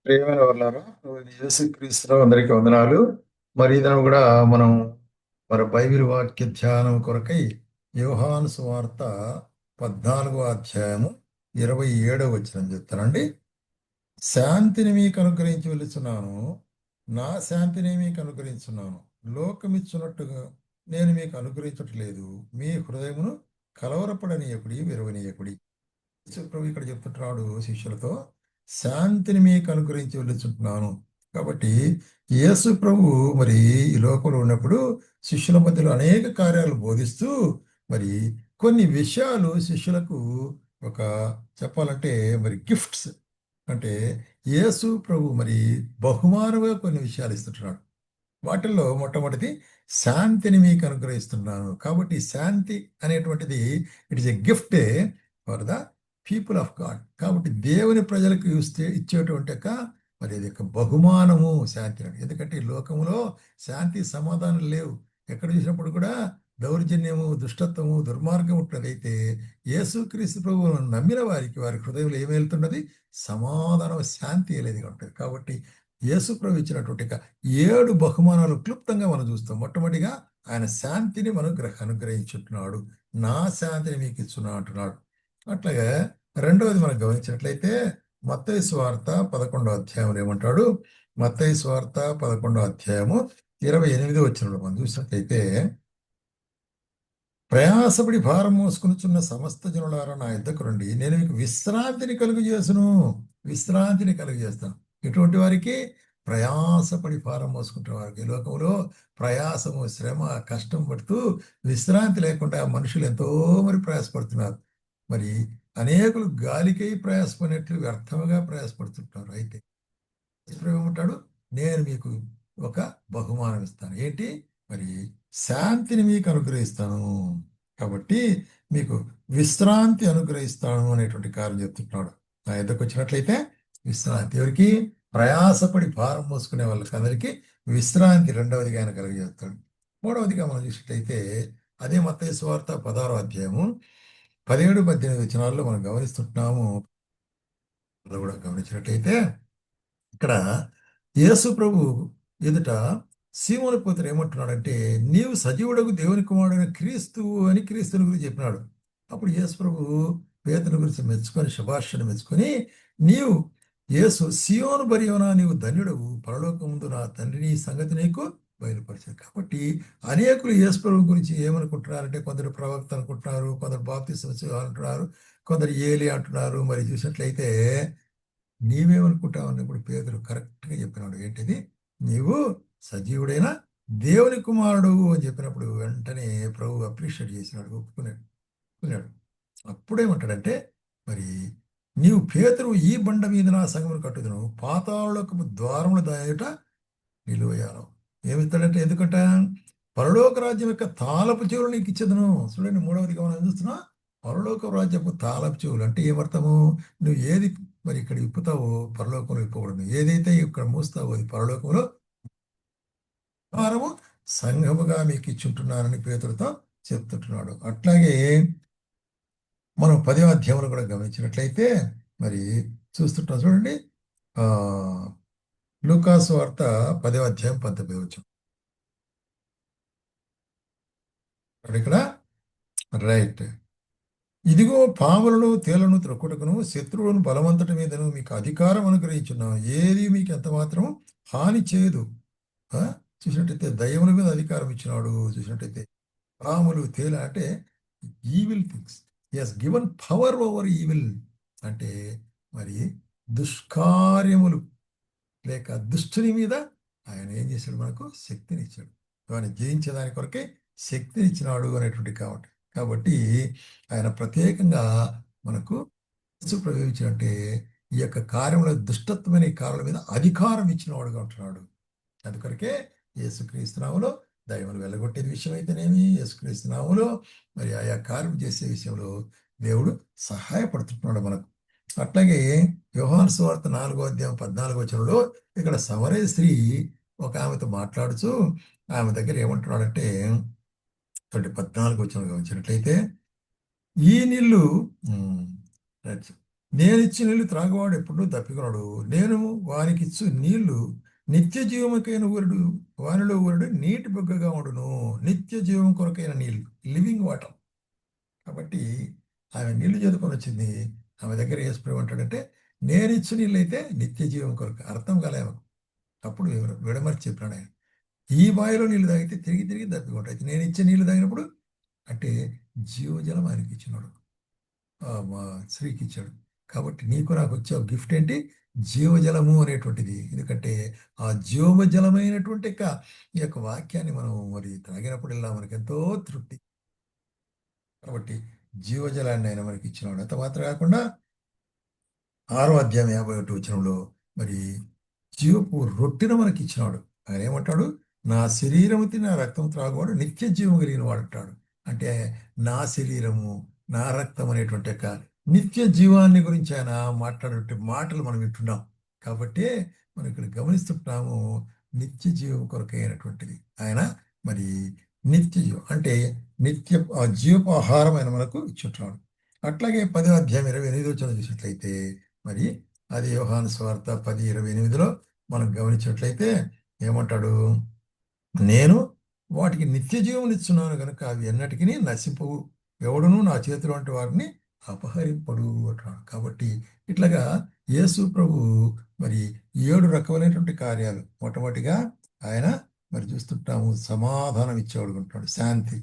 ప్రియమైన వాళ్ళారా, యేసుక్రీస్తులో అందరికీ వందనాలు. మరి ఇదను కూడా మనం బైబిల్ వాక్య ధ్యానం కొరకై యోహాను సువార్త 14వ అధ్యాయము 27వ వచనం చెప్తానండి. శాంతిని మీకు అనుగ్రహించి వెళుచున్నాను, నా శాంతిని మీకు అనుగ్రహించున్నాను. లోకమిచ్చున్నట్టుగా నేను మీకు అనుగ్రహించట్లేదు. మీ హృదయమును కలవరపడనీయకుడి, విరవనీయకుడి. ప్రభు ఇక్కడ చెప్తున్నాడు శిష్యులతో, శాంతిని మీకు అనుగ్రహించి వెళ్ళుచుంటున్నాను. కాబట్టి యేసు ప్రభు మరి ఈ లోకంలో ఉన్నప్పుడు శిష్యుల మధ్యలో అనేక కార్యాలు బోధిస్తూ మరి కొన్ని విషయాలు శిష్యులకు ఒక చెప్పాలంటే మరి గిఫ్ట్స్ అంటే యేసు ప్రభు మరి బహుమానంగా కొన్ని విషయాలు ఇస్తుంటున్నాడు. వాటిల్లో మొట్టమొదటిది శాంతిని మీకు అనుగ్రహిస్తున్నాను. కాబట్టి శాంతి అనేటువంటిది it is a gift for the people of God. కాబట్టి దేవుని ప్రజలకు ఇచ్చేటువంటి మరి ఇది ఒక బహుమానము శాంతి అని. ఎందుకంటే ఈ లోకంలో శాంతి సమాధానం లేవు. ఎక్కడ చూసినప్పుడు కూడా దౌర్జన్యము, దుష్టత్వము, దుర్మార్గం ఉంటున్నదైతే యేసుక్రీస్తు ప్రభువును నమ్మిన వారికి వారి హృదయంలో ఏమి వెళ్తున్నది? సమాధానం, శాంతి అనేది ఉంటుంది. కాబట్టి యేసు ప్రభు ఇచ్చినటువంటి 7 బహుమానాలు క్లుప్తంగా మనం చూస్తాం. మొట్టమొదటిగా ఆయన శాంతిని అనుగ్రహించుంటున్నాడు. నా శాంతిని మీకు ఇచ్చున్నా అంటున్నాడు. అట్లాగే రెండవది మనం గమనించినట్లయితే మత్తయి సువార్త 11వ అధ్యాయంలో ఏమంటాడు? మత్తయి సువార్త 11వ అధ్యాయము 28వ వచనంలో మనం చూసినట్లయితే, ప్రయాసపడి భారం మోసుకొనుచున్న సమస్త జనులారా నా యుద్ధకు రండి, నేను మీకు విశ్రాంతిని కలుగజేసును. విశ్రాంతిని కలుగజేస్తాను. ఇటువంటి వారికి, ప్రయాసపడి భారం మోసుకుంటున్న వారికి. ఈ లోకంలో ప్రయాసము, శ్రమ, కష్టం పడుతూ విశ్రాంతి లేకుండా మనుషులు ఎంతో మరి ప్రయాసపడుతున్నారు. మరి అనేకులు గాలికై ప్రయాసపడినట్లు వ్యర్థముగా ప్రయాసపడుతుంటారు. అయితే ఏమంటాడు? నేను మీకు ఒక బహుమానం ఇస్తాను. ఏంటి? మరి శాంతిని మీకు అనుగ్రహిస్తాను. కాబట్టి మీకు విశ్రాంతి అనుగ్రహిస్తాను అనేటువంటి కార్యం చెప్తున్నాడు. నా ఎద్దకు వచ్చినట్లయితే విశ్రాంతి ఎవరికి? ప్రయాసపడి భారం మోసుకునే వాళ్ళకి అందరికీ విశ్రాంతి రెండవదిగా ఆయన కలుగజేస్తాడు. మూడవదిగా మనం చూసినట్లయితే అదే మత్తయి సువార్త 16వ అధ్యాయము 17, 18 వచనాల్లో మనం గమనిస్తుంటున్నాము. కూడా గమనించినట్లయితే ఇక్కడ యేసు ప్రభు ఎదుట సీమోను పేతురు ఏమంటున్నాడంటే, నీవు సజీవుడకు దేవుని కుమారుడైన క్రీస్తువు అని క్రీస్తుని గురించి చెప్పినాడు. అప్పుడు యేసు ప్రభు పేతుని గురించి మెచ్చుకొని, శుభాషను మెచ్చుకొని, నీవు యేసు సియోను బరియవనా, నీవు ధన్యుడవు, పరలోకముందు నా తండ్రి నీ సంగతి నీకు బయలుపరిచారు. కాబట్టి అనేకులు యేసు ప్రభు గురించి ఏమనుకుంటున్నారంటే, కొందరు ప్రవక్త అనుకుంటున్నారు, కొందరు బాప్తిస్మ అంటున్నారు, కొందరు ఏలి అంటున్నారు. మరి చూసినట్లయితే నీవేమనుకుంటావు అన్నప్పుడు పేతురు కరెక్ట్గా చెప్పినాడు. ఏంటిది? నీవు సజీవుడైన దేవుని కుమారుడు అని చెప్పినప్పుడు వెంటనే ప్రభు అప్రిషియేట్ చేసినాడు, ఒప్పుకున్నాడు. అప్పుడేమంటాడంటే, మరి నీవు పేతురు, ఈ బండ మీద నా సంగమును కట్టుదును, పాతాళలోకపు ద్వారముల దాయట నిలువయాను. ఏమిస్తాడంటే, ఎందుకంట? పరలోక రాజ్యం యొక్క తాళపు చెవులు నీకు ఇచ్చేదను. చూడండి, మూడవదిగా మనం చూస్తున్నా, పరలోక రాజ్యపు తాళపు చెవులు అంటే ఏమర్థము? నువ్వు ఏది మరి ఇక్కడ ఇప్పుతావో పరలోకంలో ఇప్పకూడదు, ఏదైతే ఇక్కడ మూస్తావో అది పరలోకంలో వారము సంఘముగా మీకు ఇచ్చుంటున్నానని పేతురుతో చెప్తుంటున్నాడు. అట్లాగే మనం 10వ అధ్యాయంలో కూడా గమనించినట్లయితే మరి చూస్తుంటాం. చూడండి, ఆ లూకాసు వార్త 10వ అధ్యాయం 19వ వచనం. ఇక్కడ రైట్, ఇదిగో పాములను తేళ్లను త్రొక్కుటకును శత్రువులను బలవంతటి మీదను మీకు అధికారం అనుగ్రహించున్నాను, ఏది మీకు ఎంత మాత్రం హాని చేయదు. చూసినట్టయితే దయ్యముల మీద అధికారం ఇచ్చినాడు. చూసినట్టయితే పాములు, తేల అంటే evil things. Has given power over evil అంటే మరి దుష్కార్యములు లేక దుష్టుని మీద ఆయన ఏం చేశాడు? మనకు శక్తిని ఇచ్చాడు. ఆయన జయించేదాని కొరకే శక్తిని ఇచ్చినాడు అనేటువంటి కాబట్టి ఆయన ప్రత్యేకంగా మనకు ప్రయోగించినట్టే ఈ యొక్క కార్యంలో దుష్టత్వమైన ఈ కార్యాల మీద అధికారం ఇచ్చిన వాడుగా ఉంటున్నాడు. అందుకొరకే యేసుక్రీస్తునామములో దయ్యములు వెళ్ళగొట్టేది విషయం అయితేనేమి, యేసుక్రీస్తునామములో మరి ఆయా కార్యం చేసే విషయంలో దేవుడు సహాయపడుతున్నాడు మనకు. అట్లాగే యోహాను సువార్త 4వ అధ్యాయం 14వ వచనంలో ఇక్కడ సమరయ స్త్రీ ఒక ఆమెతో మాట్లాడుచు ఆమె దగ్గర ఏమంటున్నాడంటే, 14వ వచనం గమనించినట్లయితే, ఈ నీళ్లు నేనిచ్చు నీళ్లు త్రాగువాడు ఎప్పుడూ దప్పికొనడు. నేను వానికిచ్చు నీళ్లు నిత్య జీవముకైన ఊరుడు, వానిలో ఊరుడు నీటి బుగ్గగా ఉండును. నిత్య జీవం కొరకైన నీళ్లు, లివింగ్ వాటర్. కాబట్టి ఆమె నీళ్లు చదువుకొని వచ్చింది. ఆమె దగ్గర యేసుప్రభు అంటాడంటే, నేనిచ్చు నీళ్ళైతే నిత్య జీవం కొరకు. అర్థం కాలేము. అప్పుడు విడమర్చి చెప్పినాడు ఆయన, ఈ బావిలో నీళ్లు తాగితే తిరిగి తిరిగి దప్పికొంటాయి. నేను ఇచ్చే నీళ్లు తాగినప్పుడు అంటే జీవజలం ఆయనకి ఇచ్చినాడు, మా స్త్రీకి ఇచ్చాడు. కాబట్టి నీకు నాకు వచ్చే గిఫ్ట్ ఏంటి? జీవజలము అనేటువంటిది. ఎందుకంటే ఆ జీవజలమైనటువంటి ఈ యొక్క వాక్యాన్ని మనం మరి తాగినప్పుడల్లా మనకి ఎంతో తృప్తి. కాబట్టి జీవజలాన్ని ఆయన మనకి ఇచ్చినాడు. అంత మాత్రం కాకుండా 6వ అధ్యాయం 51వ వచనంలో మరి జీవపు రొట్టెను మనకి ఇచ్చినాడు. ఆయన ఏమంటాడు? నా శరీరము తిని నా రక్తం త్రాగువాడు నిత్య జీవం కలిగిన వాడు అంటాడు. అంటే నా శరీరము, నా రక్తం అనేటువంటి యొక్క నిత్య జీవాన్ని గురించి ఆయన మాట్లాడే మాటలు మనం వింటున్నాం. కాబట్టి మనం ఇక్కడ గమనిస్తుంటున్నాము, నిత్య జీవం కొరకైనటువంటిది ఆయన. మరి నిత్య జీవం అంటే నిత్య జీవపు ఆహారం ఆయన మనకు ఇచ్చుంటున్నాడు. అట్లాగే 10వ అధ్యాయం 28వ వచనం చూసినట్లయితే మరి అది యోహాను సువార్త 10:28లో మనం గమనించినట్లయితే ఏమంటాడు? నేను వాటికి నిత్య జీవం ఇస్తున్నాను కనుక అవి ఎన్నటికీ నశింపవు, ఎవడును నా చేతిలో వంటి వారిని అపహరింపడు అంటున్నాడు. కాబట్టి ఇట్లాగా యేసు ప్రభు మరి 7 రకమైనటువంటి కార్యాలు. మొట్టమొదటిగా ఆయన మరి చూస్తుంటాము, సమాధానం ఇచ్చేవాడు ఉంటున్నాడు, శాంతి.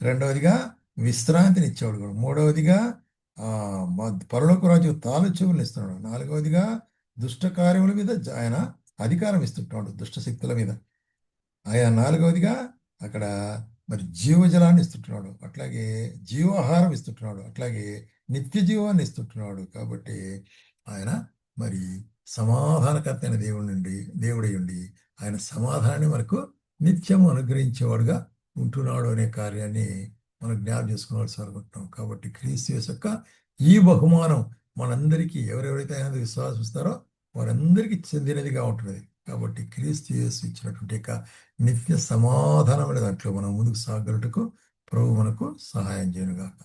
రెండవదిగా విశ్రాంతిని ఇచ్చేవాడు కూడా. మూడవదిగా పరలోక రాజు తాళ చెవులను ఇస్తున్నాడు. నాలుగవదిగా దుష్ట కార్యముల మీద ఆయన అధికారం ఇస్తుంటున్నాడు, దుష్ట శక్తుల మీద. ఆయన నాలుగవదిగా అక్కడ మరి జీవజలాన్ని ఇస్తుంటున్నాడు, అట్లాగే జీవాహారం ఇస్తుంటున్నాడు, అట్లాగే నిత్య జీవాన్ని ఇస్తుంటున్నాడు. కాబట్టి ఆయన మరి సమాధానకర్త అయిన దేవుడై ఉండి ఆయన సమాధానాన్ని మనకు నిత్యము అనుగ్రహించేవాడుగా ఉంటున్నాడు అనే కార్యాన్ని మనం జ్ఞాపకం చేసుకోవాల్సి అనుకుంటున్నాం. కాబట్టి క్రీస్తు యేసు యొక్క ఈ బహుమానం మనందరికీ, ఎవరెవరైతే ఆయన విశ్వాసం ఇస్తారో వారందరికీ చెందినదిగా ఉంటుంది. కాబట్టి క్రీస్తు యేసు ఇచ్చినటువంటి యొక్క నిత్య సమాధానం అనే దాంట్లో మనం ముందుకు సాగలుటకు ప్రభు మనకు సహాయం చేయనుగాక.